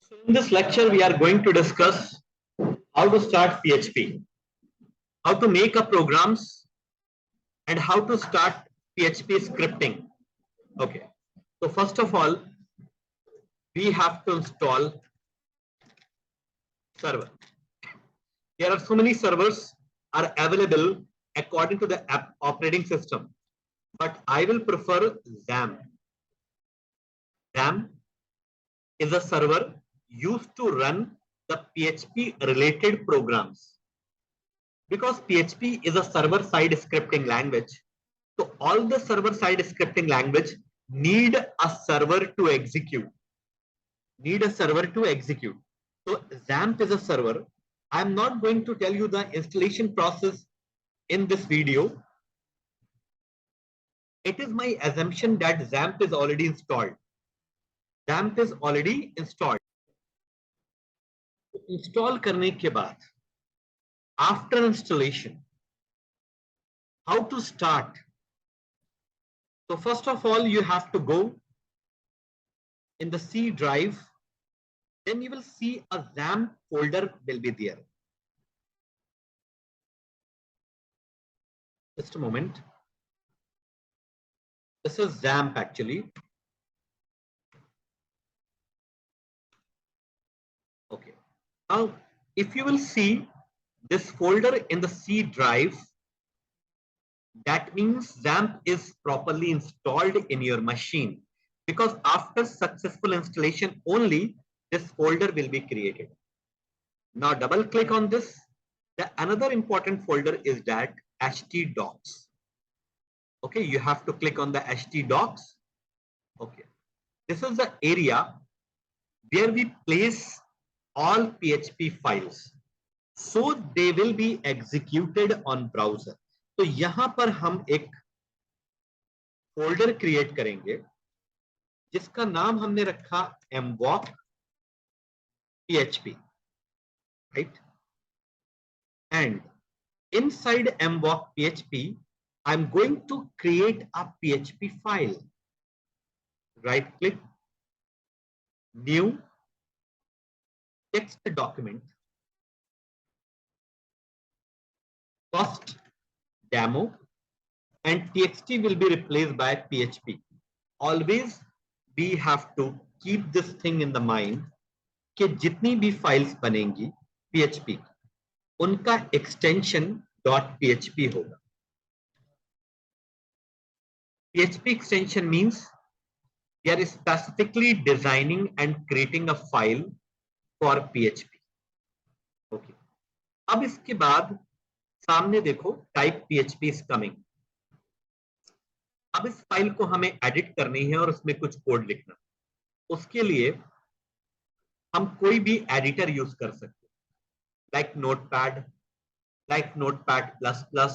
So in this lecture, we are going to discuss how to start PHP, how to make up programs, and how to start PHP scripting. Okay. So first of all, we have to install server. There are so many servers are available according to the app operating system, but I will prefer XAMPP. XAMPP is a server used to run the PHP related programs. Because PHP is a server-side scripting language, so all the server-side scripting language need a server to execute. So XAMPP is a server. I'm not going to tell you the installation process in this video. It is my assumption that XAMPP is already installed. XAMPP is already installed. Install करने के बाद, after installation, how to start? So first of all, you have to go in the C drive. Then you will see a XAMPP folder will be there. Just a moment. This is XAMPP actually. Okay. Now, if you will see this folder in the C drive, that means XAMPP is properly installed in your machine, because after successful installation only this folder will be created. Now double click on this. The another important folder is that htdocs. Okay, you have to click on the htdocs. Okay, this is the area where we place all PHP files, so they will be executed on browser. तो यहां पर हम एक folder create करेंगे जिसका नाम हमने रखा mvoc php, right? And inside mvoc php, I'm going to create a PHP file. Right click, new text document, first demo, and txt will be replaced by PHP. Always we have to keep this thing in the mind कि जितनी भी files बनेंगी PHP, उनका extension .php होगा. PHP extension means we are specifically designing and creating a file for PHP. Okay. अब इसके बाद सामने देखो टाइप PHP is coming. अब इस फाइल को हमें एडिट करनी है और उसमें कुछ कोड लिखना. उसके लिए हम कोई भी एडिटर यूज कर सकते हैं, like notepad, like notepad plus plus,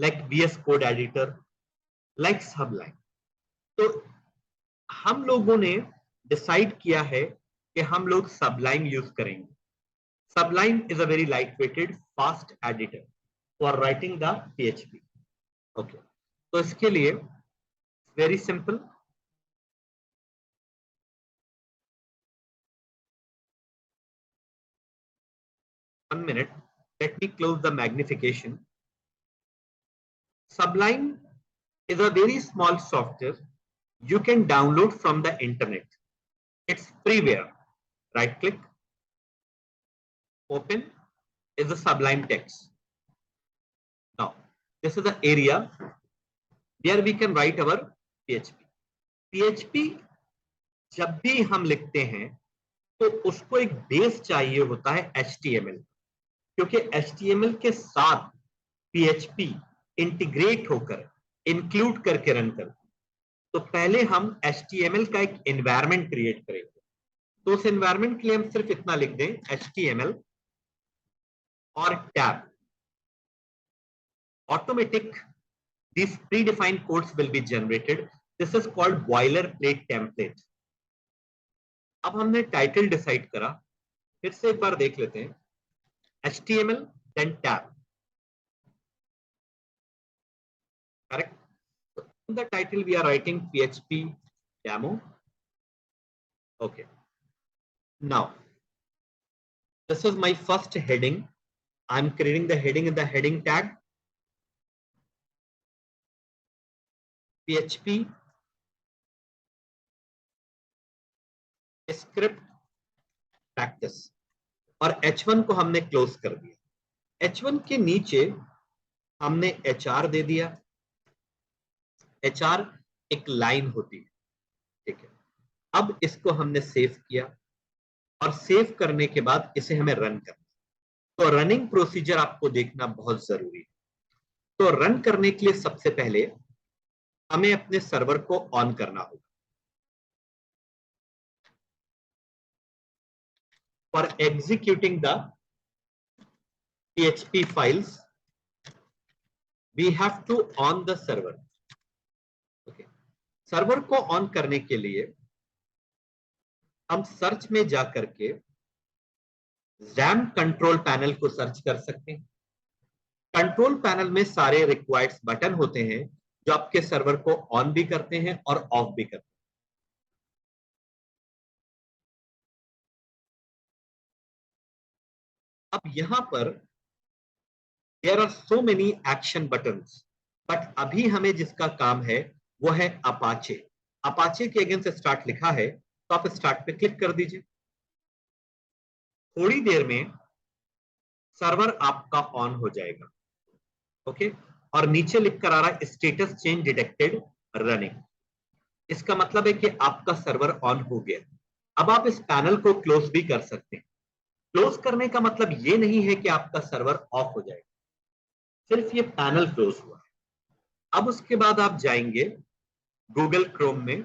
like VS code editor, like सबलाइन. तो हम लोगों ने डिसाइड किया है कि हम लोग सबलाइन यूज करेंगे. Sublime is a very light weighted fast editor for writing the PHP. Okay, तो इसके लिए very simple, one minute, let me close the magnification. Sublime is a very small software you can download from the internet. It's freeware. Right click, open is the Sublime text. Now, this is the area where we can write our PHP. PHP जब भी हम लिखते हैं तो उसको एक base चाहिए होता है HTML, क्योंकि HTML के साथ PHP इंटीग्रेट होकर इंक्लूड करके रन करते. तो पहले हम HTML का एक एनवायरनमेंट क्रिएट करेंगे. तो उस एनवायरनमेंट के लिए हम सिर्फ इतना लिख दें HTML और tab. Automatic these predefined codes will be generated. This is called boilerplate template. अब हमने टाइटल डिसाइड करा, फिर से एक बार देख लेते हैं. HTML then tab. Correct? So in the title we are writing PHP demo. Okay. Now, this is my first heading. I'm creating the heading in the heading tag. PHP script practice और H1 को हमने close कर दिया। H1 के नीचे हमने HR दे दिया। HR एक लाइन होती है, ठीक है। अब इसको हमने सेव किया और सेव करने के बाद इसे हमें रन करना। तो रनिंग प्रोसीजर आपको देखना बहुत जरूरी है। तो रन करने के लिए सबसे पहले हमें अपने सर्वर को ऑन करना होगा। For executing the PHP files, we have to on the server. Okay. Server को ऑन करने के लिए हम सर्च में जाकर के XAMPP कंट्रोल पैनल को सर्च कर सकते हैं। कंट्रोल पैनल में सारे रिक्वायर्ड बटन होते हैं जो आपके सर्वर को ऑन भी करते हैं और ऑफ भी करते हैं। अब यहां पर there are so many action buttons, but अभी हमें जिसका काम है वो है अपाचे। अपाचे के अगेंस्ट स्टार्ट लिखा है तो आप स्टार्ट पे क्लिक कर दीजिए। थोड़ी देर में सर्वर आपका ऑन हो जाएगा। ओके, और नीचे लिख कर आ रहा है स्टेटस चेंज डिटेक्टेड रनिंग। इसका मतलब है कि आपका सर्वर ऑन हो गया। अब आप इस पैनल को क्लोज भी कर सकते हैं। क्लोज करने का मतलब ये नहीं है कि आपका सर्वर ऑफ हो जाएगा, सिर्फ ये पैनल क्लोज हुआ है। अब उसके बाद आप जाएंगे गूगल क्रोम में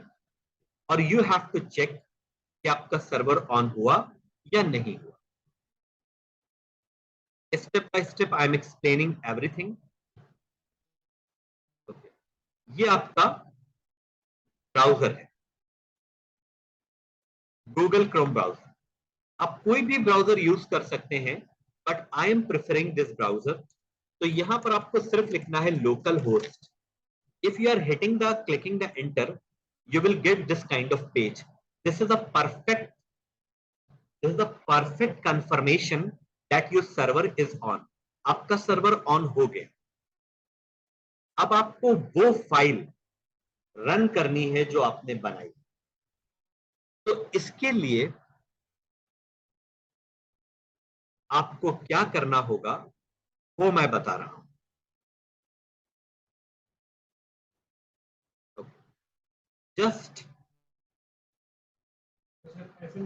और यू हैव टू चेक कि आपका सर्वर ऑन हुआ या नहीं हुआ। Step by step I am explaining everything. ये आपका ब्राउजर है, गूगल क्रोम ब्राउजर। आप कोई भी ब्राउजर यूज कर सकते हैं, but I am preferring this browser. तो यहां पर आपको सिर्फ लिखना है local host. If you are hitting the clicking the enter, you will get this kind of page. This is a perfect confirmation that your server is on. आपका server on हो गया। अब आपको वो फाइल रन करनी है जो आपने बनाई। तो इसके लिए आपको क्या करना होगा वो मैं बता रहा हूं। जस्ट ऐसे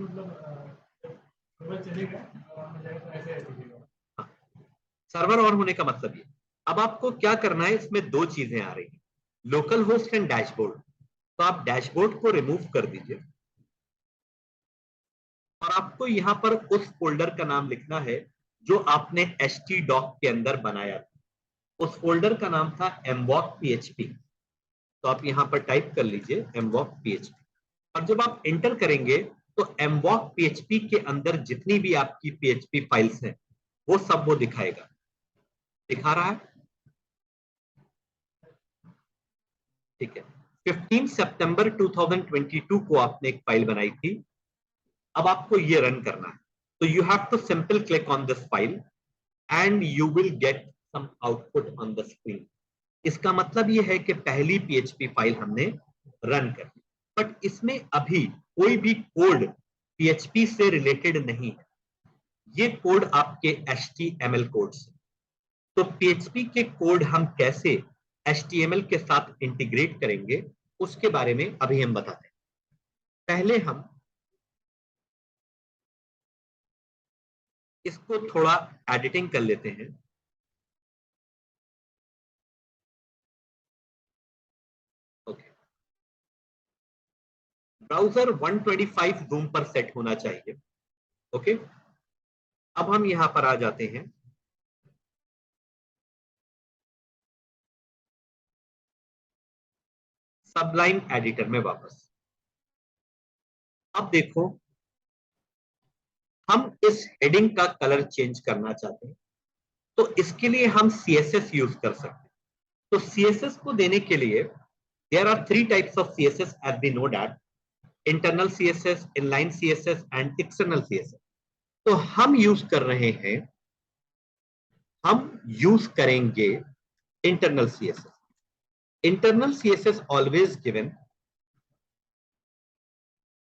सर्वर ऑन होने का मतलब ये। अब आपको क्या करना है, इसमें दो चीजें आ रही हैं, लोकल होस्ट एंड डैशबोर्ड। तो आप डैशबोर्ड को रिमूव कर दीजिए और आपको यहां पर उस फोल्डर का नाम लिखना है जो आपने htdoc के अंदर बनाया था। उस फोल्डर का नाम था mwok.php। तो आप यहां पर टाइप कर लीजिए mwok.php और जब आप एंटर करेंगे तो mwok.php के अंदर जितनी भी आपकी PHP फाइल्स हैं वो सब वो दिखाएगा। दिखा रहा है, ठीक है। 15 सितंबर 2022 को आपने एक फाइल बनाई थी। अब आपको ये रन करना है। तो you have to simple click on this file and you will get some output on the screen. इसका मतलब ये है कि पहली PHP फाइल हमने रन कर दी, बट इसमें अभी कोई भी कोड PHP से रिलेटेड नहीं है। ये कोड आपके HTML कोड से। तो PHP के कोड हम कैसे HTML के साथ इंटीग्रेट करेंगे उसके बारे में अभी हम बताते हैं। पहले हम इसको थोड़ा एडिटिंग कर लेते हैं। ओके, ब्राउजर 125 जूम पर सेट होना चाहिए। ओके, अब हम यहां पर आ जाते हैं सबलाइन एडिटर में वापस। अब देखो, हम इस हेडिंग का कलर चेंज करना चाहते हैं, तो इसके लिए हम CSS यूज कर सकते हैं। तो CSS को देने के लिए there are 3 types of CSS as we know that. Internal CSS, inline CSS and external CSS। तो हम यूज कर रहे हैं, हम यूज करेंगे internal CSS। Internal CSS always given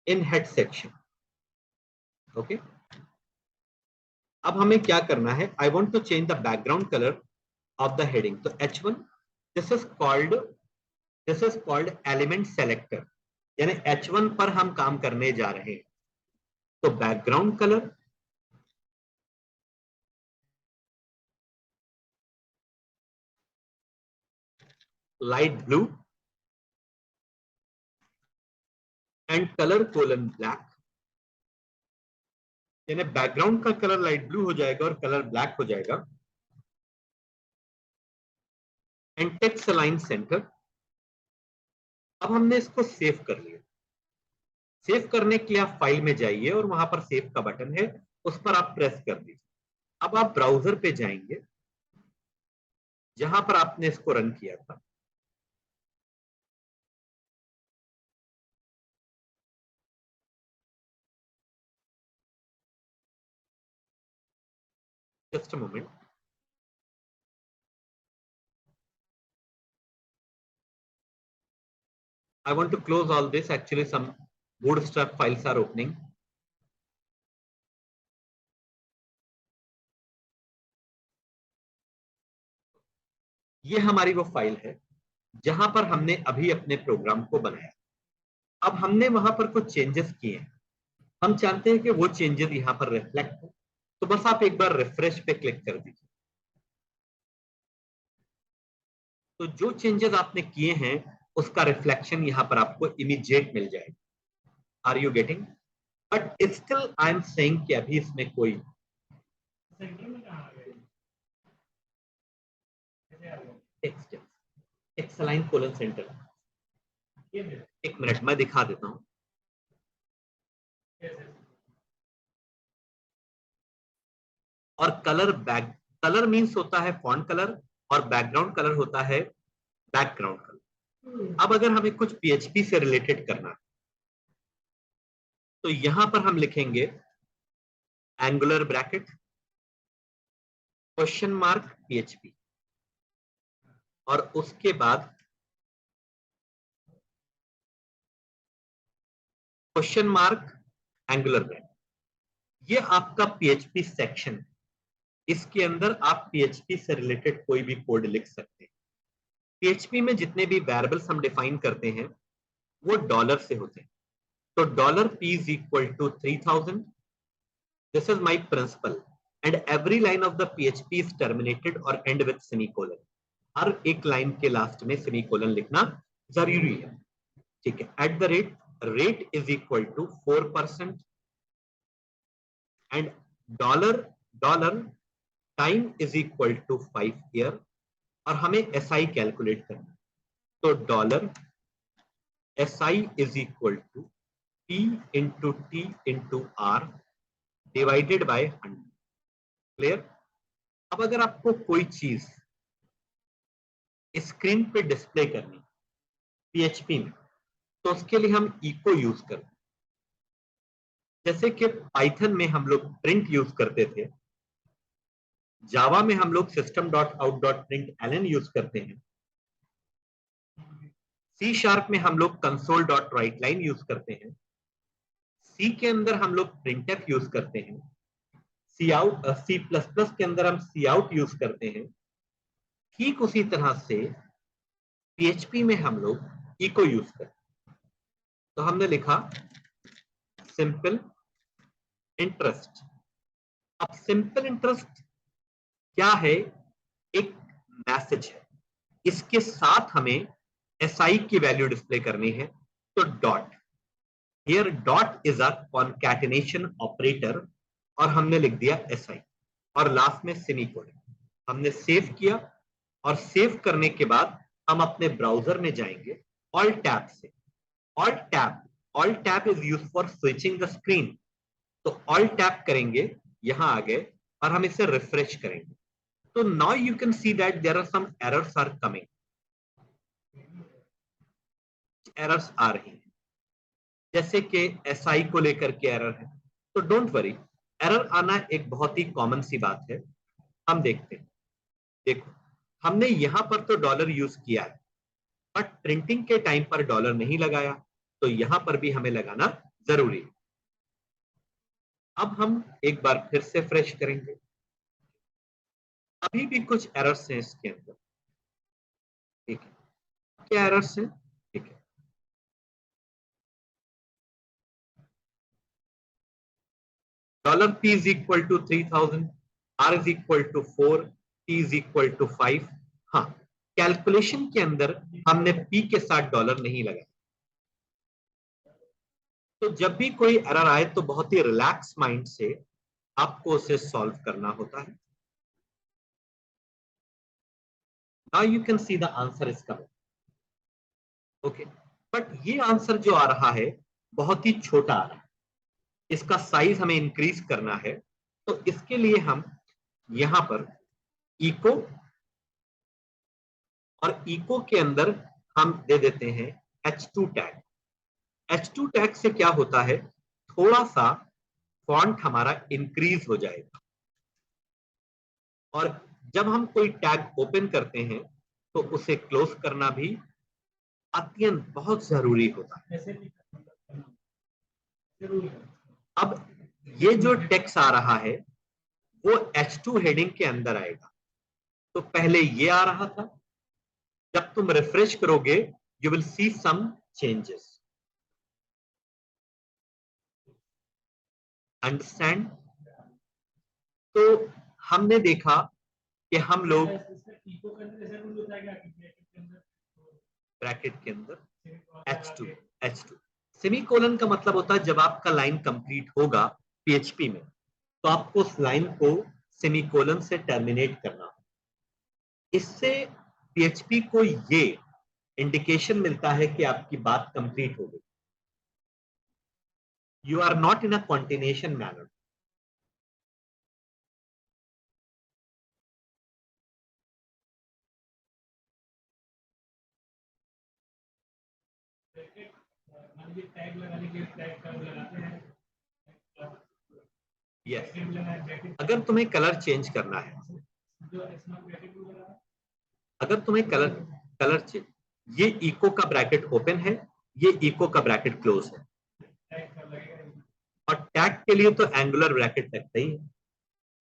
in head section. Okay, अब हमें क्या करना है, I want to change the background colour of the heading. तो H1, this is called element selector, यानी H1 पर हम काम करने जा रहे हैं। तो background colour light blue and colour colon black, यानी बैकग्राउंड का कलर लाइट ब्लू हो जाएगा और कलर ब्लैक हो जाएगा। And text align centre. अब हमने इसको सेव कर लिया। सेव करने के लिए आप फाइल में जाइए और वहां पर सेव का बटन है, उस पर आप प्रेस कर दीजिए। अब आप ब्राउजर पे जाएंगे जहां पर आपने इसको रन किया था। Just a moment. I want to close all this. Actually, some bootstrap files are opening. ये हमारी वो फाइल है जहां पर हमने अभी अपने प्रोग्राम को बनाया। अब हमने वहां पर कुछ चेंजेस किए हैं, हम चाहते हैं कि वो चेंजेस यहां पर रिफ्लेक्ट हो। तो बस आप एक बार रिफ्रेश पे क्लिक कर दीजिए। तो जो चेंजेस आपने किए हैं उसका रिफ्लेक्शन यहां पर आपको इमीडिएट मिल जाएगा। Are you getting? But still I am saying कि अभी इसमें कोई text text align colon centre. एक मिनट मैं दिखा देता हूं। और कलर मीन्स होता है फॉन्ट कलर और बैकग्राउंड कलर होता है बैकग्राउंड कलर। अब अगर हमें कुछ PHP से रिलेटेड करना है तो यहां पर हम लिखेंगे angular bracket question mark PHP और उसके बाद क्वेश्चन मार्क एंगुलर ब्रैकेट। ये आपका PHP सेक्शन है, इसके अंदर आप PHP से रिलेटेड कोई भी कोड लिख सकते हैं। PHP में जितने भी वेरिएबल्स हम डिफाइन करते हैं वो डॉलर से होते हैं। तो $p is equal to 3000. This is my principal and every line of the PHP is terminated or end with semicolon. हर एक लाइन के लास्ट में सेमीकोलन लिखना जरूरी है। ठीक है। At the rate is equal to 4% and dollar time is equal to 5 year और हमें SI कैलकुलेट करना। तो $SI is equal to P into T into R divided by 100। Clear? अब अगर आपको कोई चीज स्क्रीन पे डिस्प्ले करनी PHP में तो उसके लिए हम इको यूज करते हैं। जैसे कि पाइथन में हम लोग प्रिंट यूज करते थे, जावा में हम लोग system.out.println यूज करते हैं, C# में हम लोग console.writeline यूज करते हैं, C के अंदर हम लोग printf यूज करते हैं, C++ के अंदर हम cout यूज करते हैं। ठीक उसी तरह से PHP में हम लोग इको यूज करते हैं। तो हमने लिखा सिंपल इंटरेस्ट। अब सिंपल इंटरेस्ट क्या है? एक मैसेज है, इसके साथ हमें SI की वैल्यू डिस्प्ले करनी है। तो dot, here dot is a concatenation operator और हमने लिख दिया SI और लास्ट में सेमीकोलन। हमने सेव किया और सेव करने के बाद हम अपने ब्राउजर में जाएंगे ऑल्ट टैब से। Alt tab is used for switching the screen. तो ऑल्ट टैब करेंगे, यहां आ गए और हम इसे रिफ्रेश करेंगे। तो now you can see that there are some errors are coming. Errors आ रही हैं। जैसे कि एसआई को लेकर के एरर है, तो डोंट वरी, एरर आना एक बहुत ही कॉमन सी बात है। हम देखते हैं, देखो हमने यहां पर तो डॉलर यूज किया है, बट प्रिंटिंग के टाइम पर डॉलर नहीं लगाया, तो यहां पर भी हमें लगाना जरूरी है। अब हम एक बार फिर से फ्रेश करेंगे, अभी भी कुछ एरर्स हैं इसके अंदर, ठीक है, क्या एरर्स हैं, ठीक है। Dollar P is equal to 3000, R is equal to 4, T is equal to 5। हाँ, कैलकुलेशन के अंदर हमने पी के साथ डॉलर नहीं लगाया। तो जब भी कोई एरर आए तो बहुत ही रिलैक्स माइंड से आपको उसे सॉल्व करना होता है। Now you can see the answer is coming, okay. But ये आंसर जो आ रहा है बहुत ही छोटा आ रहा है, इसका साइज हमें इंक्रीज करना है। तो इसके लिए हम यहां पर इको, और इको के अंदर हम दे देते हैं H2 टैग। H2 टैग से क्या होता है, थोड़ा सा फॉन्ट हमारा इंक्रीज हो जाएगा, और जब हम कोई टैग ओपन करते हैं तो उसे क्लोज करना भी अत्यंत बहुत जरूरी होता है। अब ये जो टेक्स्ट आ रहा है वो H2 हेडिंग के अंदर आएगा। तो पहले ये आ रहा था, जब तुम रिफ्रेश करोगे you will see some changes, understand. तो हमने देखा कि हम लोग ब्रैकेट के अंदर H2 सेमीकोलन का मतलब होता है जब आपका लाइन कंप्लीट होगा पीएचपी में, तो आपको उस लाइन को सेमीकोलन से टर्मिनेट करना हो। इससे पीएचपी को ये इंडिकेशन मिलता है कि आपकी बात कंप्लीट हो गई, you are not in a continuation manner. Yes, अगर तुम्हें कलर चेंज करना है, अगर तुम्हें कलर कलर चेंज, ये इको का ब्रैकेट ओपन है, ये इको का ब्रैकेट क्लोज है, और टैग के लिए तो एंगुलर ब्रैकेट लगता ही है,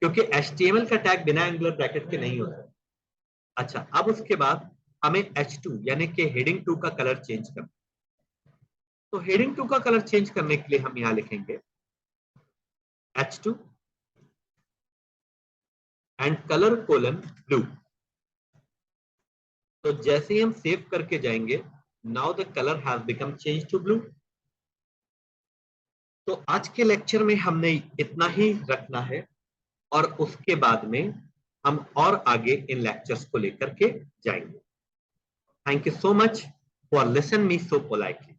क्योंकि HTML का टैग बिना एंगुलर ब्रैकेट के नहीं होता। अच्छा, अब उसके बाद हमें H2 यानी कि हेडिंग 2 का कलर चेंज करना। तो हेडिंग 2 का कलर चेंज करने के लिए हम यहां लिखेंगे H2 and colour colon blue. तो जैसे ही हम सेव करके जाएंगे, now the colour has become change to blue. तो आज के लेक्चर में हमने इतना ही रखना है, और उसके बाद में हम और आगे इन लेक्चर्स को लेकर के जाएंगे। Thank you so much for listen me so politely.